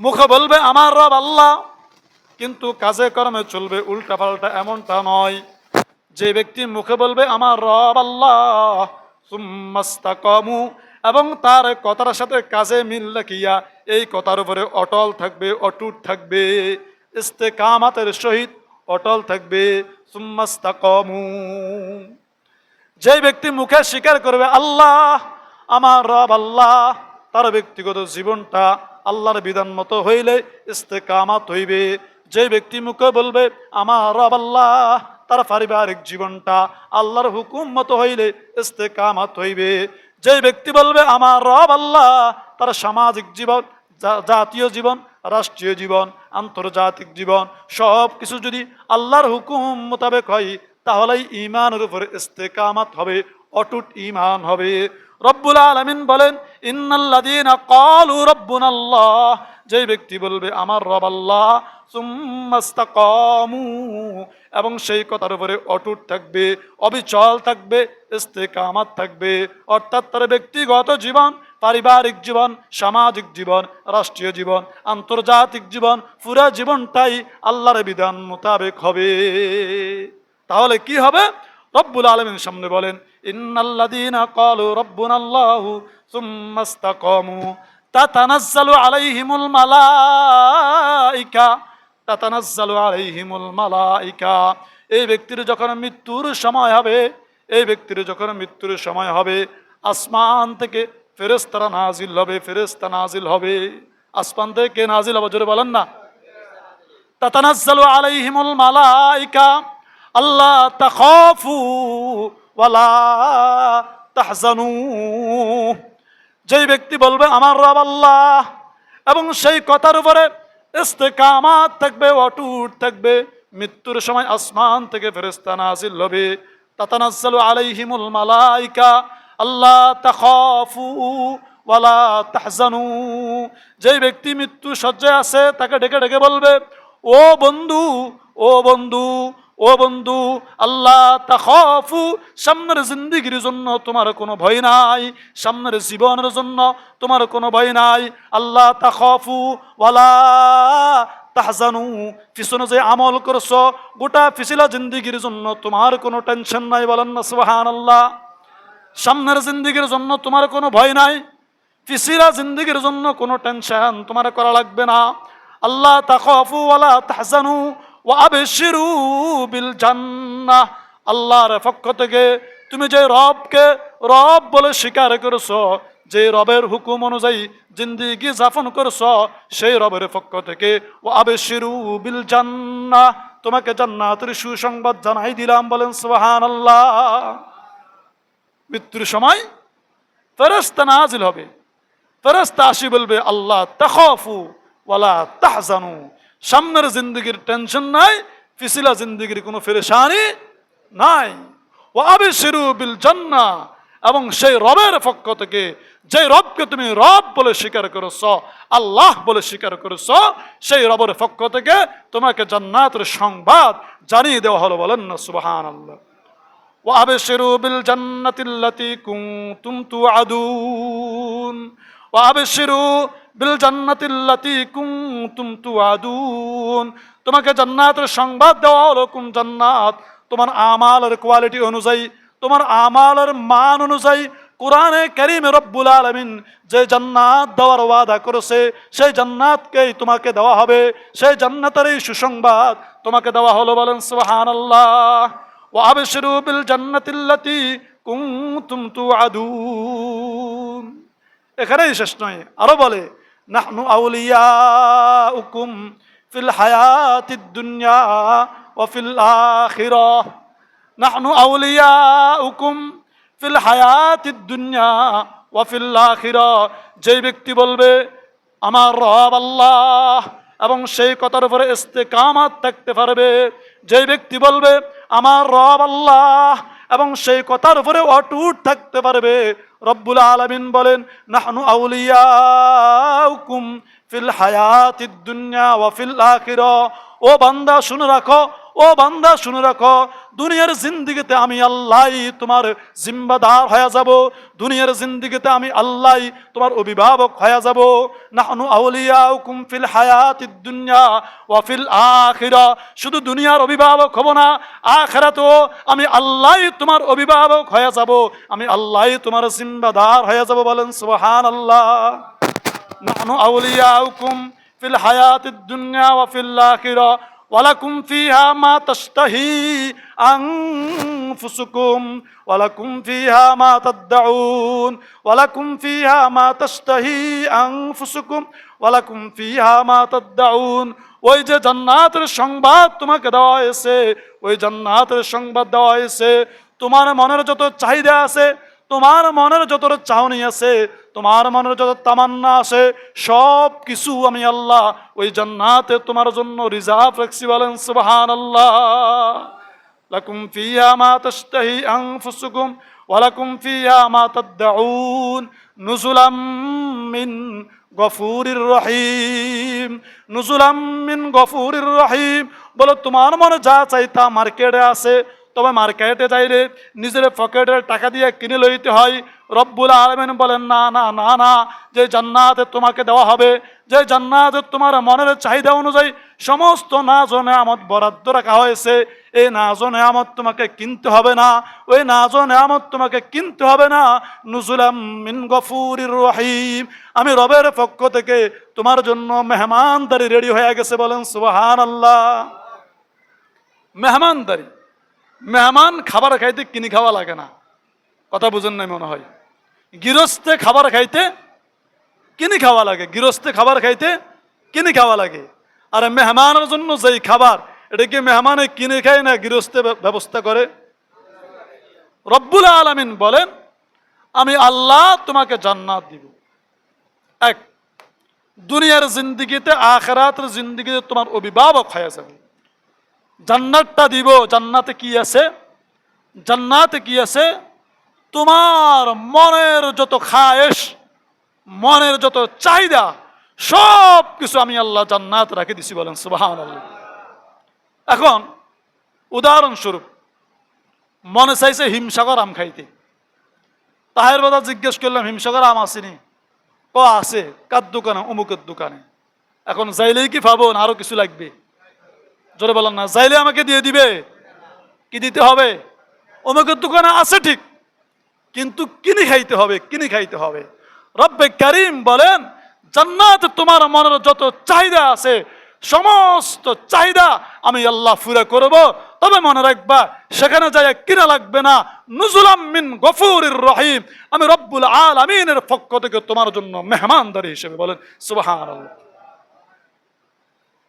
মুখে বলবে আমার রব আল্লাহ কিন্তু কাজে কর্মে চলবে উল্টা পাল্টা, এমনটা নয়। যে ব্যক্তি মুখে বলবে আমার রব আল্লাহ, সুম্মাস্তাকামু, এবং তার কথার সাথে কাজে মিল রাখিয়া এই কথার উপরে অটল থাকবে, অটুট থাকবে, ইস্তেকামাতের সহিত অটল থাকবে, সুম্মাস্তাকামু। যে ব্যক্তি মুখে স্বীকার করবে আল্লাহ আমার রব আল্লাহ, তার ব্যক্তিগত জীবনটা আল্লাহর বিধান মতো হইলে ইস্তেকামাত হইবে। যে ব্যক্তি মুখে বলবে আমার রব আল্লাহ, তার পারিবারিক জীবনটা আল্লাহর হুকুম মতো হইলে ইস্তেকামাত হইবে। যে ব্যক্তি বলবে আমার রব আল্লাহ, তার সামাজিক জীবন, জাতীয় জীবন, রাষ্ট্রীয় জীবন, আন্তর্জাতিক জীবন সব কিছু যদি আল্লাহর হুকুম মোতাবেক হয়, তাহলেই ঈমানের উপরে ইস্তেকামাত হবে, অটুট ঈমান হবে। রব্বুল আলামিন বলেন, ইন্নাল্লাযীনা ক্বালু রাব্বুনাল্লাহ, যে ব্যক্তি বলবে আমার রব আল্লাহ, সুম্মা ইসতাকামু, এবং সেই কথার উপরে অটুট থাকবে, অবিচল থাকবে, ইস্তেকামাত থাকবে, অর্থাৎ তার ব্যক্তিগত জীবন, পারিবারিক জীবন, সামাজিক জীবন, রাষ্ট্রীয় জীবন, আন্তর্জাতিক জীবন, পুরা জীবনটাই আল্লাহর বিধান মোতাবেক হবে। তাহলে কি হবে? রব্বুল আলামিন সামনে বলেন, ইন্নাল্লাযীনা ক্বালু রাব্বুনাল্লাহু সুম্মা ইসতাকামু তাতানাজ্জালু আলাইহিমুল মালাইকা, তাতানাজ্জালু আলাইহিমুল মালাইকা, এই ব্যক্তির যখন মৃত্যুর সময় হবে, এই ব্যক্তির যখন মৃত্যুর সময় হবে, আসমান থেকে ফেরেশতারা নাজিল হবে, ফেরেশতা নাজিল হবে। আসমান থেকে নাজিল হবে, জোরে বলেন না। তাতানাজ্জালু আলাইহিমুল মালাইকা আল্লা তাখাফু ওয়ালা তাহজানু, যেই ব্যক্তি বলবে আমার রব আল্লাহ এবং সেই কথার উপরে ইস্তেকামাত থাকবে, অটুট থাকবে, মৃত্যুর সময় আসমান থেকে ফেরেশতা নাজিল হবে। তাতানাজ্জালু আলাইহিমুল মালাইকা আল্লা তাখাফু ওয়ালা তাহজানু, যেই ব্যক্তি মৃত্যু শয্যায় আছে তাকে ডেকে ডেকে বলবে ও বন্ধু, ও বন্ধু, ও বন্ধু, আল্লাহ তাখাফু, সামনের জিন্দেগির জন্য তোমার কোনো ভয় নাই, সামনের জীবনের জন্য তোমার কোনো ভয় নাই। আল্লাহ তাখাফু ওয়ালা তাহজানু, পিছনে যে আমল করছো গোটা পিছলা জিন্দেগির জন্য তোমার কোনো টেনশন নাই। বলেন না সুবহানাল্লাহ। সামনের জিন্দেগির জন্য তোমার কোনো ভয় নাই, পিছলা জিন্দেগির জন্য কোনো টেনশন তোমার করা লাগবে না। আল্লাহ তাখাফু ওয়ালা তাহজানু ওয়া আবশিরু বিল জান্নাহ, আল্লাহর পক্ষ থেকে তুমি যে রবকে রব বলে স্বীকার করেছো, যে রবের হুকুম অনুযায়ী জিন্দেগি যাপন করছ, সেই রবের পক্ষ থেকে ও আবেশিরু বিল জান্নাহ, তোমাকে জান্নাতের সুসংবাদ জানাই দিলাম। বলেন সুবহানাল্লাহ। মৃত্যুর সময় ফেরেশতা নাজিল হবে, ফেরেশতা আসি বলবে আল্লাহ তাখাফু ওয়ালা তাহজানু, সামনের জিন্দগির টেনশন নাই, পিছলা জিন্দগির কোনো পেরেশানি নাই। ওয়া আবশিরু বিল জান্নাহ, এবং সেই রবের পক্ষ থেকে, যে রবকে তুমি রব বলে স্বীকার করেছো, আল্লাহ বলে স্বীকার করেছো, সেই রবের পক্ষ থেকে তোমাকে জান্নাতের সংবাদ জানিয়ে দেওয়া হলো। বলেন না সুবহানাল্লাহ। ওয়া আবশিরু বিল জান্নাতিল্লাতী কুনতুম তুআদুন, ওয়া আবশিরু বিল জান্নাতিল্লাতী কুনতুম তুআদুন, তোমাকে জান্নাতের সংবাদ দেওয়া হলো। কোন জান্নাত? তোমার আমালের কোয়ালিটি অনুযায়ী, তোমার আমালের মান অনুযায়ী কোরআনে কারীমে রব্বুল আলামিন যে জান্নাত দেওয়ার ওয়াদা করেছে, সেই জান্নাতকেই তোমাকে দেওয়া হবে, সেই জান্নাতেরই সুসংবাদ তোমাকে দেওয়া হলো। বলেন সুবহানাল্লাহ। ওয়া আবশিরু বিল জান্নাতিল্লাতী কুনতুম তুআদুন। এখানেই শেষ নয়, আরো বলে নাহনু আউলিয়াউকুম ফিল হায়াতিদ দুনিয়া ওয়া ফিল আখিরাহ, নাহনু আউলিয়াউকুম ফিল হায়াতিদ দুনিয়া ওয়া ফিল আখিরাহ। যে ব্যক্তি বলবে আমার রব আল্লাহ এবং সেই কথার উপরে ইস্তেকামাত থাকতে পারবে, যে ব্যক্তি বলবে আমার রব আল্লাহ এবং সেই কথার উপরে অটুট থাকতে পারবে, রব্বুল আলামিন বলেন নাহনু আউলিয়াউকুম ফিল হায়াতিদ দুনিয়া ওয়া ফিল আখিরাহ। ও বান্দা শুনে রাখো, ও বান্দা শুনে রাখো, দুনিয়ার জিন্দেগিতে আমি আল্লাহ তোমার জিম্মাদার হয়ে যাব, দুনিয়ার জিন্দেগিতে আমি আল্লাহ তোমার অভিভাবক হয়ে যাব। নাহনু আউলিয়াউকুম ফিল হায়াতিদ দুনিয়া ওয়া ফিল আখিরাহ, শুধু দুনিয়ার অভিভাবক হব না, আখিরাতেও আমি আল্লাহ তোমার অভিভাবক হয়ে যাব, আমি আল্লাহ তোমার জিম্মাদার হয়ে যাব। বলেন সুবহানাল্লাহ। নাহনু আউলিয়াউকুম ফিল হায়াতিদ দুনিয়া ওয়া ফিল আখিরাহ ওয়ালাকুম ফিহা মা তাশতাহি আনফুসুকুম ওয়ালাকুম ফিহা মা তাদউন ওয়ালাকুম ফিহা মা তাশতাহি আনফুসুকুম ওয়ালাকুম ফিহা মা তাদউন। ওই যে জান্নাতের সংবাদ তোমাকে দেওয়া হয়েছে, ওই জান্নাতের সংবাদ দেওয়া হয়েছে, তোমার মনের যত চাহিদা আছে, তোমার মনের যত চাহনি আছে, তোমার মনের যত তামান্না আছে, সব কিছু আমি আল্লাহ ওই জান্নাতে তোমার জন্য রিজার্ভ রাখছি। বলেন সুবহানাল্লাহ। লাকুম ফিহা মা তাশতাহি আনফুসুকুম ওয়া লাকুম ফিহা মা তাদউন নুজুলাম মিন গফুরির রহিম, নুজুলাম মিন গফুরির রহিম। বলো তোমার মনে যা চাই তা মার্কেটে আছে, তবে মার্কেটে যাইলে নিজের পকেটের টাকা দিয়ে কিনে লইতে হয়। রব্বুল আলামিন বলেন না না না না, যে জান্নাতে তোমাকে দেওয়া হবে, যে জান্নাতে তোমার মনের চাহিদা অনুযায়ী সমস্ত নাজ ও নেয়ামত বরাদ্দ রাখা হয়েছে, এই নাজ ও নেয়ামত তোমাকে কিনতে হবে না, ওই নাজ ও নেয়ামত তোমাকে কিনতে হবে না। নুজুলাম মিন গফুরির রহিম, আমি রবের পক্ষ থেকে তোমার জন্য মেহমানদারি রেডি হয়ে গেছে। বলেন সুবহানাল্লাহ। মেহমানদারি, মেহমান খাবার খাইতে কিনে খাওয়া লাগে না, কথা বুঝেন নাই মনে হয়। গৃহস্থে খাবার খাইতে কিনে খাওয়া লাগে, গৃহস্থে খাবার খাইতে কিনে খাওয়া লাগে। আর মেহমানের জন্য যেই খাবার, এটা কি মেহমানে কিনে খায় না গৃহস্থে ব্যবস্থা করে? রব্বুল আলামিন বলেন আমি আল্লাহ তোমাকে জান্নাত দিব। এক, দুনিয়ার জিন্দেগিতে আখিরাতের জিন্দেগিতে তোমার অভিভাবক হয়ে যাবে। জান্নাতটা দিব, জান্নাতে কি আছে? জান্নাতে কি আছে? তোমার মনের যত খায়েশ, মনের যত চাহিদা, সব কিছু আমি আল্লাহ জান্নাত রাখে দিছি। বলেন সুবহানাল্লাহ। এখন উদাহরণস্বরূপ মনে চাইছে হিমসাগর আম খাইতে, তাহের কথা জিজ্ঞেস করলাম হিমসাগর আম আসেনি? ক আছে। কার দোকানে? অমুকের দোকানে। এখন যাইলেই কি পাবো না আরো কিছু লাগবে? জোরে বলেন না। যাইলে আমাকে দিয়ে দিবে? কি দিতে হবে? অমুকের দোকানে আছে ঠিক, কিন্তু কিনে খাইতে হবে, কিনে খাইতে হবে। রব্বে কারীম বলেন জান্নাত তোমার মনের যত চাহিদা আছে সমস্ত চাহিদা আমি আল্লাহ পুরা করব। তবে মনে রাখবা সেখানে যায় কিনা লাগবে না, নুজুলাম মিন গফুরির রহিম, আমি রব্বুল আলামিনের পক্ষ থেকে তোমার জন্য মেহমানদারি হিসেবে। বলেন সুবহানাল্লাহ।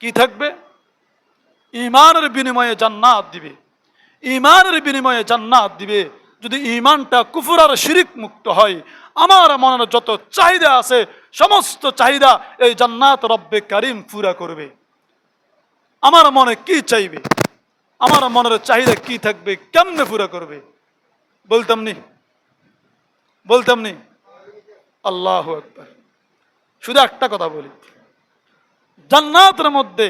কি থাকবে? ঈমানের বিনিময়ে জান্নাত দিবে, ঈমানের বিনিময়ে জান্নাত দিবে। যদি ঈমানটা কুফর আর শিরিক মুক্ত হয়, আমার মনের যত চাহিদা আছে সমস্ত চাহিদা এই জান্নাত রব্বে কারীম পুরা করবে। আমার মনে কি চাইবে, আমার মনের চাহিদা কি থাকবে, কেমনে পুরা করবে? বলতাম নি আল্লাহু আকবার। শুধু একটা কথা বলি, জান্নাতের মধ্যে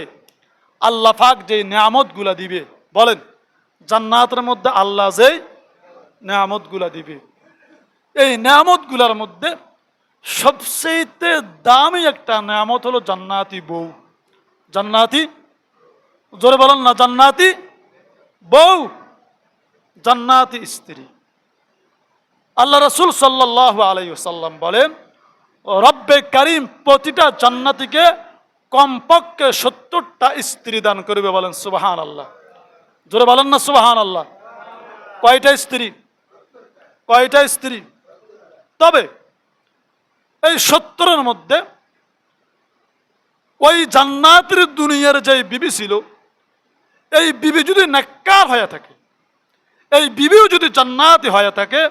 আল্লাহ পাক যে নিয়ামত গুলা দিবে, বলেন জান্নাতের মধ্যে আল্লাহ যে নিয়ামত গুলা দিবে, এই নিয়ামত গুলার মধ্যে সবচেয়ে দামি একটা নিয়ামত হলো জান্নাতি বউ। জান্নাতি, জোরে বলেন না, জান্নাতি বউ, জান্নাতি স্ত্রী। আল্লাহ রাসূল সাল্লাল্লাহু আলাইহি ওয়াসাল্লাম বলেন, রব্বে কারীম প্রতিটা জান্নাতীকে কমপক্ষে 70টা স্ত্রী দান করবে। বলেন সুবহানাল্লাহ। জোরে বলেন না সুবহানাল্লাহ। কয়টা স্ত্রী? কয়টা স্ত্রী? তবে এই 70-এর মধ্যে ওই জান্নাতের দুনিয়ার যে বিবি ছিল, এই বিবি যদি নেককার হয়ে থাকে, এই বিবিও যদি জান্নাতি হয়ে থাকে,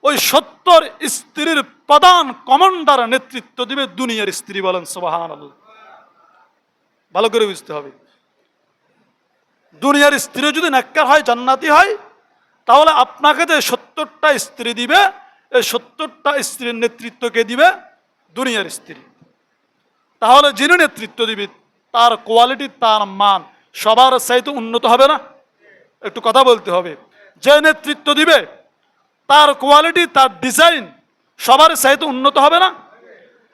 ওই 70 স্ত্রীর প্রধান কমান্ডার নেতৃত্ব দিবে দুনিয়ার স্ত্রী। বলেন সুবহানাল্লাহ। ভালো করে বুঝতে হবে, দুনিয়ার স্ত্রী যদি নেককার হয়, জান্নাতি হয়, তাহলে আপনাকে যে 70টা স্ত্রী দিবে, এই 70টা স্ত্রীর নেতৃত্ব কে দিবে? দুনিয়ার স্ত্রী। তাহলে যিনি নেতৃত্ব দিবে তার কোয়ালিটি, তার মান সবার চাইতে উন্নত হবে না? একটু কথা বলতে হবে। যে নেতৃত্ব দিবে তার কোয়ালিটি, তার ডিজাইন সবার চাইতে উন্নত হবে না?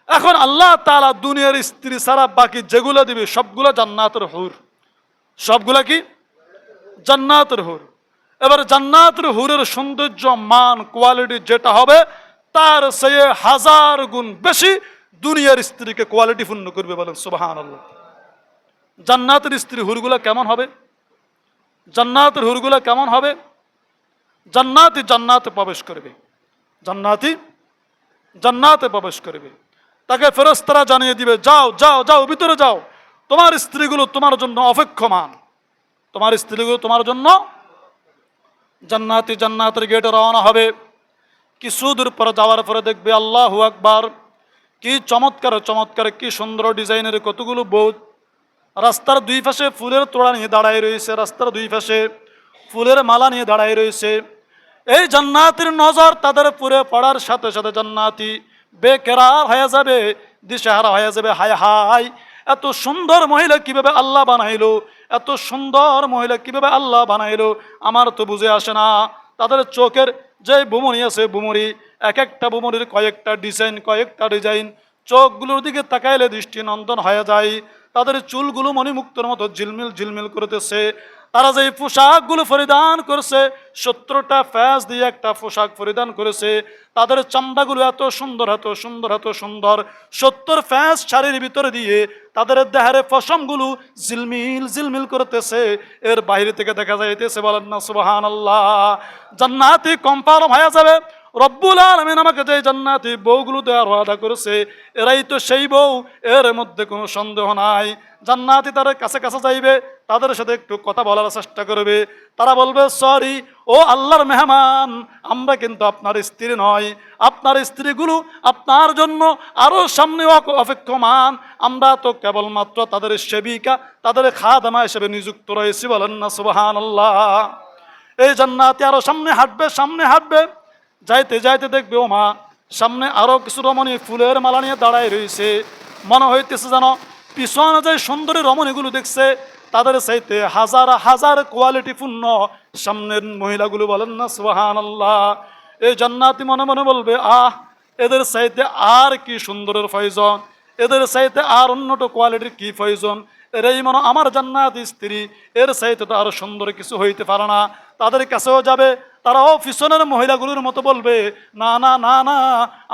এখন আল্লাহ তাআলা দুনিয়ার স্ত্রী ছাড়া বাকি যেগুলো দিবে সবগুলো জান্নাতের হুর। সবগুলা কি? জান্নাতের হুর। এবার জান্নাতের হুরের সৌন্দর্য, মান, কোয়ালিটি যেটা হবে তার চেয়ে 1000 গুণ বেশি দুনিয়ার স্ত্রীকে কোয়ালিটি পূর্ণ করবে। বলেন সুবহানাল্লাহ। জান্নাতের স্ত্রী হুরগুলা কেমন হবে? জান্নাতের হুরগুলা কেমন হবে? জান্নাতি জান্নাতে প্রবেশ করবে, জান্নাতি জান্নাতে প্রবেশ করবে। তাকে ফেরেশতারা জানিয়ে দিবে, যাও যাও যাও, ভিতরে যাও, তোমার স্ত্রীগুলো তোমার জন্য অপেক্ষমান, তোমার স্ত্রীগুলো তোমার জন্য। জান্নাতি জান্নাতের গেটে রওনা হবে। কিছু দূর পরে যাওয়ার পরে দেখবে আল্লাহু আকবার, কি চমৎকার চমৎকার, কি সুন্দর ডিজাইনের কতগুলো বউ রাস্তার দুই পাশে ফুলের তোড়া নিয়ে দাঁড়ায় রয়েছে, রাস্তার দুই পাশে ফুলের মালা নিয়ে দাঁড়ায় রয়েছে। এই জান্নাতের নজর তাদের পুরে পড়ার সাথে সাথে জান্নাতি বেকেরার হয়ে যাবে, দিশেহারা হয়ে যাবে। হায় হায়, এত সুন্দর মহিলা কিভাবে আল্লাহ বানাইলো, এত সুন্দর মহিলা কিভাবে আল্লাহ বানাইলো, আমার তো বুঝে আসে না। তাদের চোখের যে বুমরি আছে, বুমরি, এক একটা বুমরির কয়েকটা ডিজাইন, চোখগুলোর দিকে তাকাইলে দৃষ্টি নন্দন হয়ে যায়। তাদের চুলগুলো মণিমুক্তর মতো ঝিলমিল ঝিলমিল করতেছে। তারা যে পোশাকগুলো পরিধান করছে, 70টা ফ্যাস দিয়ে একটা পোশাক পরিধান করেছে। তাদের চামড়াগুলো এত সুন্দর, এত সুন্দর, এত সুন্দর। 70 ফ্যাস শাড়ির ভিতরে দিয়ে তাদের দেহের পশমগুলো ঝিলমিল ঝিলমিল করতেছে। এর বাইরে থেকে দেখা যাইতেছে, বলেন না সুবহানাল্লাহ। জান্নাতি কম্পার হয়ে যাবে। রব্বুল আলামিন আমাকে যে জান্নাতি বউগুলো দেওয়ার ওয়াদা করেছে, এরাই তো সেই বউ, এর মধ্যে কোনো সন্দেহ নাই। জান্নাতি তাদের কাছে কাছে যাইবে, তাদের সাথে একটু কথা বলার চেষ্টা করবে। তারা বলবে, সরি ও আল্লাহর মেহমান, আমরা কিন্তু আপনার স্ত্রী নয়, আপনার স্ত্রীগুলো আপনার জন্য আরো সামনে অপেক্ষমান, আমরা তো কেবলমাত্র তাদের সেবিকা, তাদের খাদেমা হিসেবে নিযুক্ত রয়েছি। বলেন না সুবহানাল্লাহ। এই জান্নাতি আরো সামনে হাঁটবে, সামনে হাঁটবে, যাইতে যাইতে দেখবে ও মা, সামনে আরো কিছু রমণী ফুলের মালা নিয়ে দাঁড়ায় রয়েছে। মনে হইতেছে যেন পিছনে যে সুন্দরী রমণীগুলো দেখছে তাদের চাইতে হাজার হাজার কোয়ালিটি পূর্ণ সামনের মহিলাগুলো। বলেন না সুবহানাল্লাহ। এই জান্নাতি মনে মনে বলবে, আহ, এদের চাইতে আর কি সুন্দরের প্রয়োজন, এদের চাইতে আর অন্যটা কোয়ালিটির কি প্রয়োজন, এরাই মনে আমার জান্নাতি স্ত্রী, এর চাইতে তো আরো সুন্দর কিছু হইতে পারে না। তাদের কাছেও যাবে, তারাও পিছনের মহিলাগুলোর মতো বলবে, না না না না,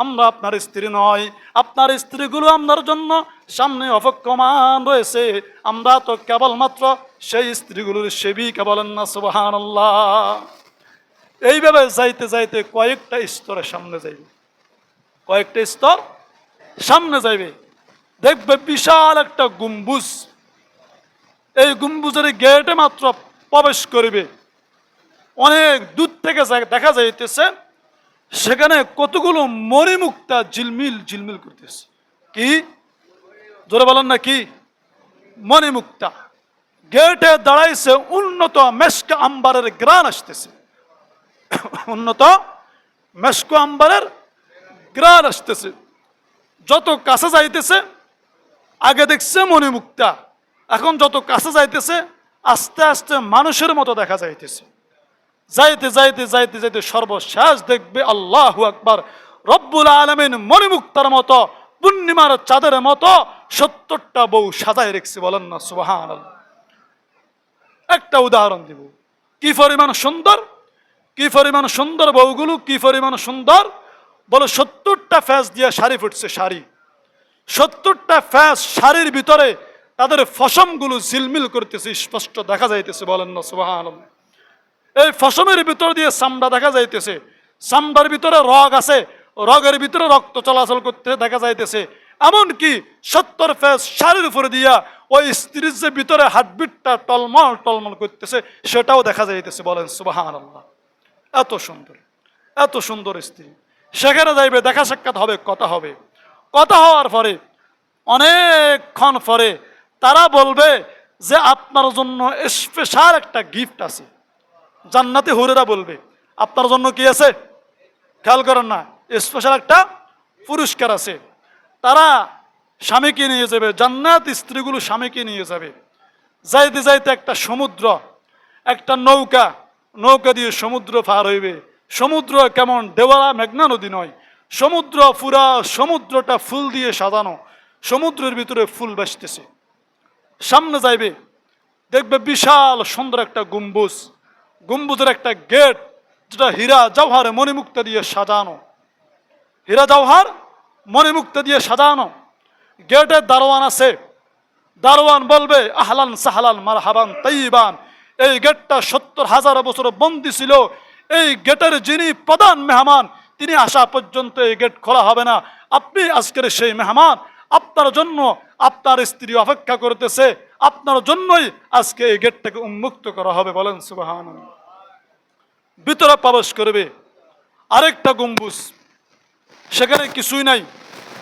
আমরা আপনার স্ত্রী নয়, আপনার স্ত্রীগুলো আপনার জন্য সামনে অপেক্ষমান রয়েছে, আমরা তো কেবলমাত্র সেই স্ত্রীগুলোর সেবিকা। বলেন না সুবহানাল্লাহ। এইভাবে যাইতে যাইতে কয়েকটা স্তরের সামনে যাইবে, কয়েকটা স্তর সামনে যাইবে, দেখবে বিশাল একটা গম্বুজ। এই গম্বুজের গেটে মাত্র প্রবেশ করিবে, অনেক দূর থেকে দেখা যাইতেছে সেখানে কতগুলো মণিমুক্তা ঝিলমিল ঝিলমিল করতেছে। কি জোরে বলেন না, কি মণিমুক্তা। গেটে দাঁড়াইছে উন্নত মেশক আম্বারের গ্রান আসতেছে, উন্নত মেশক আম্বারের গ্রান আসতেছে। যত কাছে যাইতেছে, আগে দেখছে মণিমুক্তা, এখন যত কাছে যাইতেছে আস্তে আস্তে মানুষের মতো দেখা যাইতেছে। যাইতে যাইতে যাইতে যাইতে সর্বশেষ দেখবে আল্লাহু আকবার, রব্বুল আলামিন মণিমুক্তার মতো পূর্ণিমার চাঁদের মতো 70টা বউ সাজায় রেখেছে। বলেন না সুবহানাল্লাহ। একটা উদাহরণ দিব, কি পরিমাণ সুন্দর, কি পরিমাণ সুন্দর বউগুলো, কি পরিমাণ সুন্দর। বলে 70টা ফ্যাস দিয়ে শাড়ি ফুটছে, শাড়ি 70টা ফ্যাস শাড়ির ভিতরে তাদের ফসমগুলো ঝিলমিল করতেছে, স্পষ্ট দেখা যাইতেছে। বলেন না সুবহানাল্লাহ। এই ফসমের ভিতর দিয়ে চামড়া দেখা যাইতেছে, চামড়ার ভিতরে রগ আছে, রগের ভিতরে রক্ত চলাচল করতে দেখা যাইতেছে। এমনকি 70 ফ্যাস শাড়ির উপরে দিয়া ওই স্ত্রীর যে ভিতরে হার্টবিটটা টলমল টলমল করতেছে সেটাও দেখা যাইতেছে। বলেন সুবহানাল্লাহ। এত সুন্দর, এত সুন্দর স্ত্রী। সেখানে যাইবে, দেখা সাক্ষাৎ হবে, কথা হবে। কথা হওয়ার পরে অনেকক্ষণ পরে তারা বলবে যে আপনার জন্য স্পেশাল একটা গিফট আছে। জান্নাতি হুরেরা বলবে আপনার জন্য কি আছে, খেয়াল করেন না, স্পেশাল একটা পুরস্কার আছে। তারা স্বামীকে নিয়ে যাবে, জান্নাত স্ত্রীগুলো স্বামীকে নিয়ে যাবে। যাইতে যাইতে একটা সমুদ্র, একটা নৌকা, নৌকা দিয়ে সমুদ্র পার হইবে। সমুদ্র কেমন দেওয়ালা মেঘনা নদী নয়, সমুদ্র পুরা সমুদ্রটা ফুল দিয়ে সাজানো, সমুদ্রের ভিতরে ফুল ভাসতেছে। সামনে যাইবে, দেখবে বিশাল সুন্দর একটা গম্বুজ, গম্বুজের একটা গেট যেটা হীরা জওহার মণিমুক্তা দিয়ে সাজানো, হীরা জওহার মণিমুক্তা দিয়ে সাজানো। গেটের দারোয়ান আছে, দারোয়ান বলবে আহলান সাহলান মারহাবান তাইয়িবান। এই গেটটা 70,000 বছর বন্দী ছিল, এই গেটের যিনি প্রধান মেহমান তিনি আসা পর্যন্ত এই গেট খোলা হবে না। আপনি আজকের সেই মেহমান, আপনার জন্য আপনার স্ত্রী অপেক্ষা করতেছে, আপনার জন্যই আজকে এই গেটটাকে উন্মুক্ত করা হবে। বলেন সুবহানাল্লাহ। ভিতরে প্রবেশ করবে আরেকটা গম্বুজ, সেখানে কিছুই নাই,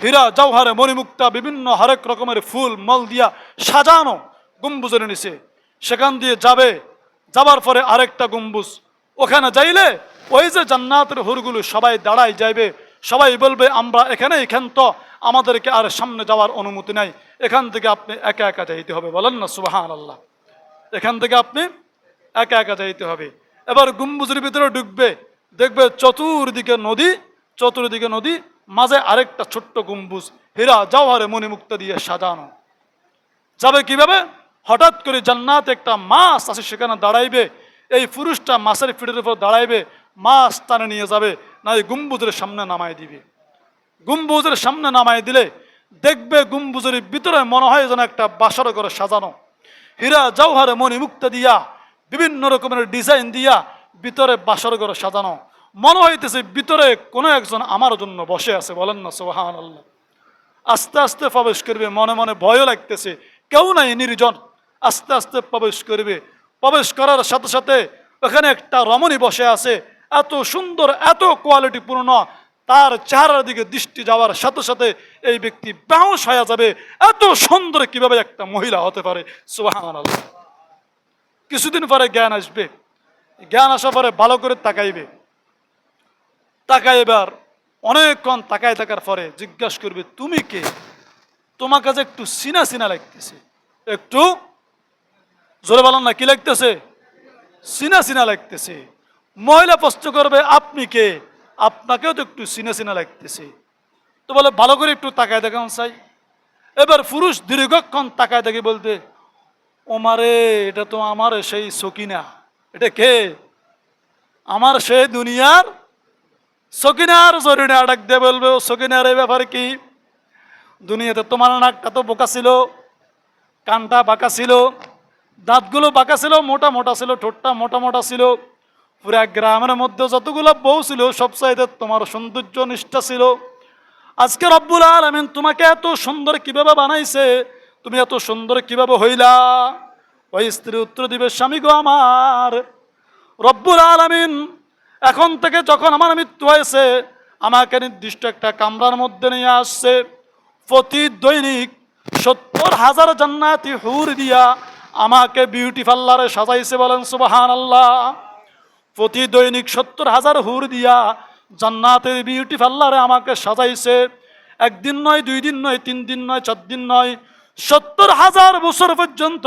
হীরা জওহারে মণিমুক্তা বিভিন্ন হরেক রকমের ফুল মল দিয়া সাজানো গম্বুজের নিচে। সেখান দিয়ে যাবে, যাবার পরে আরেকটা গম্বুজ, ওখানে যাইলে ওই যে জান্নাতের হুরগুলো সবাই দাঁড়ায় যাইবে, সবাই বলবে আমরা এখানেই ক্ষান্ত, আমাদেরকে আর সামনে যাওয়ার অনুমতি নাই, এখান থেকে আপনি একা একা যাইতে হবে। বলেন না সুবহানাল্লাহ। এখান থেকে আপনি একা একা যাইতে হবে। এবার গম্বুজের ভিতরে ঢুকবে, দেখবে চতুর্দিকে নদী, চতুর্দিকে নদী, মাঝে আরেকটা ছোট্ট গম্বুজ হীরা জওহরে মণিমুক্তা দিয়ে সাজানো। যাবে কিভাবে? হঠাৎ করে জান্নাতে একটা মাছ আছে, সেখানে দাঁড়াইবে, এই পুরুষটা মাছের পিঠের উপর দাঁড়াইবে, মাছ টানে নিয়ে যাবে, না এই গম্বুজের সামনে নামাই দিবে। গম্বুজের সামনে নামাই দিলে দেখবে গম্বুজের ভিতরে মনে হয় যেন একটা বাসর ঘরে সাজানো, হীরা জওহরে মণিমুক্তা দিয়া বিভিন্ন রকমের ডিজাইন দিয়া ভিতরে বাসর ঘরে সাজানো। মনে হইতেছে ভিতরে কোনো একজন আমার জন্য বসে আছে। বলেন না সুবহানাল্লাহ। আস্তে আস্তে প্রবেশ করবে, মনে মনে ভয়ও লাগতেছে, কেউ নাই, নির্জন। আস্তে আস্তে প্রবেশ করবে, প্রবেশ করার সাথে সাথে ওখানে একটা রমণী বসে আছে, এত সুন্দর, এত কোয়ালিটিপূর্ণ, তার চেহারার দিকে দৃষ্টি যাওয়ার সাথে সাথে এই ব্যক্তি বেহুশ হয়ে যাবে। এত সুন্দর কিভাবে একটা মহিলা হতে পারে, সুবহানাল্লাহ। কিছুদিন পরে জ্ঞান আসবে, জ্ঞান আসার পরে ভালো করে তাকাইবে, তাকাইবার অনেকক্ষণ তাকায় থাকার পরে জিজ্ঞাসা করবে তুমি কে, তোমার কাছে একটু সিনা সিনা লাগতেছে। একটু জোরে বলেন না, কি লাগতেছে? সিনা সিনা লাগতেছে। মহিলা প্রশ্ন করবে আপনি কে, আপনাকেও তো একটু সিনা সিনা লাগতেছে। তো বলে ভালো করে একটু তাকায় দেখান চাই। এবার পুরুষ দীর্ঘক্ষণ তাকায় দেখে বলতে ওমারে, এটা তো আমার সেই সকিনা। এটা কে? আমার সেই দুনিয়ার সকিনার জরিনা ডাক দিয়ে বলবে, ও সকিনার এই ব্যাপার কি? দুনিয়াতে তোমার নাকটা তো বোকা ছিল, কানটা বাঁকা ছিল, দাঁতগুলো বাঁকা ছিল, মোটা মোটা ছিল, ঠোঁটটা মোটা মোটা ছিল, পুরা গ্রামের মধ্যে যতগুলো বউ ছিল সব চাইতে তোমার সৌন্দর্য নিষ্ঠা ছিল। আজকে রব্বুল আলামিন তোমাকে এত সুন্দর কিভাবে বানাইছে, তুমি এত সুন্দর কিভাবে হইলা? ওই স্ত্রী উত্তর দিবে, স্বামী গো আমার, রব্বুল আলামিন এখন থেকে যখন আমার মৃত্যু হয়েছে আমাকে নির্দিষ্ট একটা কামরার মধ্যে নিয়ে আসছে, প্রতি দৈনিক 70,000 জান্নাতি হুর দিয়া আমাকে বিউটি পার্লারে সাজাইছে। বলেন সুবহানাল্লাহ। প্রতি দৈনিক 70,000 হুর দিয়া জান্নাতের বিউটি পার্লারে আমাকে সাজাইছে। একদিন নয়, 2 দিন নয়, 3 দিন নয়, 4 দিন নয়, 70,000 বছর পর্যন্ত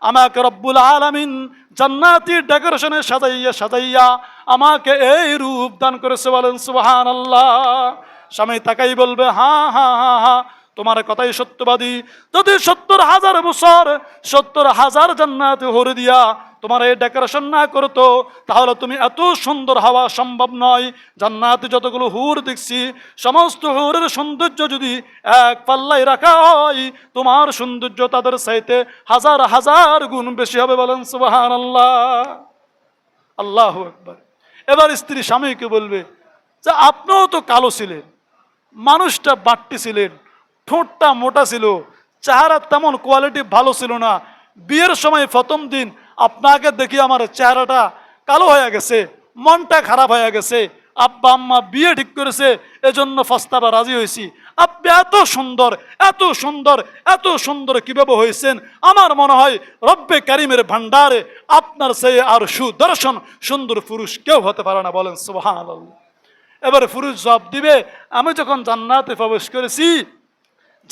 আমাকে রব্বুল আলামিন জান্নাতি ডেকোরেশনে সাজাইয়া সাজাইয়া আমাকে এই রূপ দান করেছে। বলেন সুবহানাল্লাহ। স্বামী তাকাই বলবে, হ্যাঁ হ্যাঁ হ্যাঁ হ্যাঁ, তোমার কথাই সত্যবাদী। যদি 70,000 বছর 70,000 জান্নাতি হুর দিয়া তোমার এই ডেকোরেশন না করতো তাহলে তুমি এত সুন্দর হওয়া সম্ভব নয়। জান্নাতে যতগুলো হুর দেখছি সমস্ত হুরের সৌন্দর্য যদি এক পাল্লায় রাখা হয় তোমার সৌন্দর্য তাদের চাইতে 1000 গুণ বেশি হবে। বলেন সুবহানাল্লাহ। আল্লাহু আকবার। এবার স্ত্রী স্বামীকে বলবে যে আপনিও তো কালো ছিলেন, মানুষটা বাট্টি ছিলেন, ঠোঁটটা মোটা ছিল, চেহারা তেমন কোয়ালিটি ভালো ছিল না। বিয়ের সময় প্রথম দিন আপনাকে দেখি আমার চেহারাটা কালো হয়ে গেছে, মনটা খারাপ হয়ে গেছে। আব্বা আম্মা বিয়ে ঠিক করেছে, এজন্য প্রস্তাবে রাজি হয়েছি। আপনি এত সুন্দর, এত সুন্দর, এত সুন্দর কিভাবে হয়েছেন? আমার মনে হয় রব্বে কারিমের ভান্ডারে আপনার চেয়ে আর সুদর্শন সুন্দর পুরুষ কেউ হতে পারে না। বলেন সুবহানাল্লাহ। এবারে পুরুষ জবাব দিবে, আমি যখন জান্নাতে প্রবেশ করেছি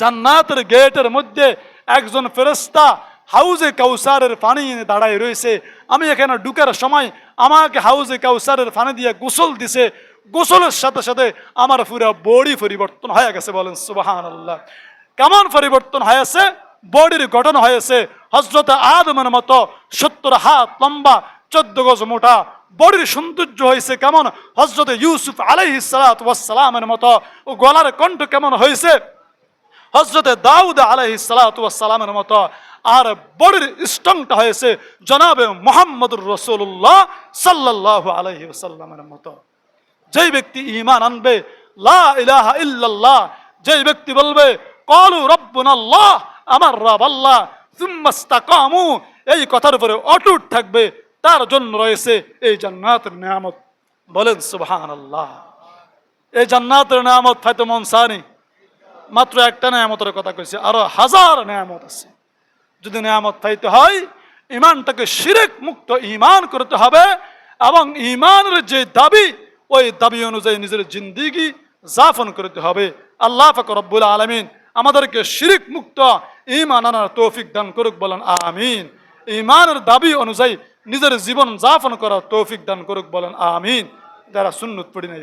জান্নাতের গেটের মধ্যে একজন ফেরেশতা হাউজে কাউসারের পানি এনে দাঁড়ায় রয়েছে। আমি এখানে ঢুকার সময় আমাকে হাউজে কাউসারের পানি দিয়ে গোসল দিছে। গোসলের সাথে সাথে আমার পুরো বডি পরিবর্তন হয়ে গেছে। বলেন সুবহানাল্লাহ। কেমন পরিবর্তন হয়েছে? বডির গঠন হয়েছে হযরত আদমের মতো 70 হাত লম্বা, 14 গজ মোটা। বডির সৌন্দর্য হয়েছে কেমন? হযরত ইউসুফ আলাইহিস সালাতু ওয়াস সালামের মতো। ও গলার কণ্ঠ কেমন হয়েছে? হযরত দাউদ আলাইহিস সালাতু ওয়াস সালামের মতো। আর বডির স্ট্রংটা হয়েছে জনাবে মুহাম্মদুর রাসূলুল্লাহ সাল্লাল্লাহু আলাইহি ওয়াসাল্লামের মতো। যেই ব্যক্তি ঈমান আনবে, লা ইলাহা ইল্লাল্লাহ, যেই ব্যক্তি বলবে ক্বালু রাব্বুনাল্লাহ, আমার রব আল্লাহ, সুম্মা ইসতাকামু, এই কথার উপরে অটুট থাকবে, তার জন্য রয়েছে এই জান্নাতের নিয়ামত। বলেন সুবহানাল্লাহ। এই জান্নাতের নিয়ামত হয়তো মনসানি মাত্র একটা নিয়ামতের কথা কইছে, আরো 1000 নিয়ামত আছে। যদি নিয়ামত পাইতে হয় ঈমানটাকে শিরক মুক্ত ঈমান করতে হবে এবং ঈমানের যে দাবি ওই দাবি অনুযায়ী নিজের জিন্দেগি যাপন করতে হবে। আল্লাহ পাক রব্বুল আলামিন আমাদেরকে শিরক মুক্ত ঈমান আনার তৌফিক দান করুক। বলেন আমিন। ঈমানের দাবি অনুযায়ী নিজের জীবন যাপন করার তৌফিক দান করুক। বলেন আমিন। যারা সুন্নত পড়ি নাই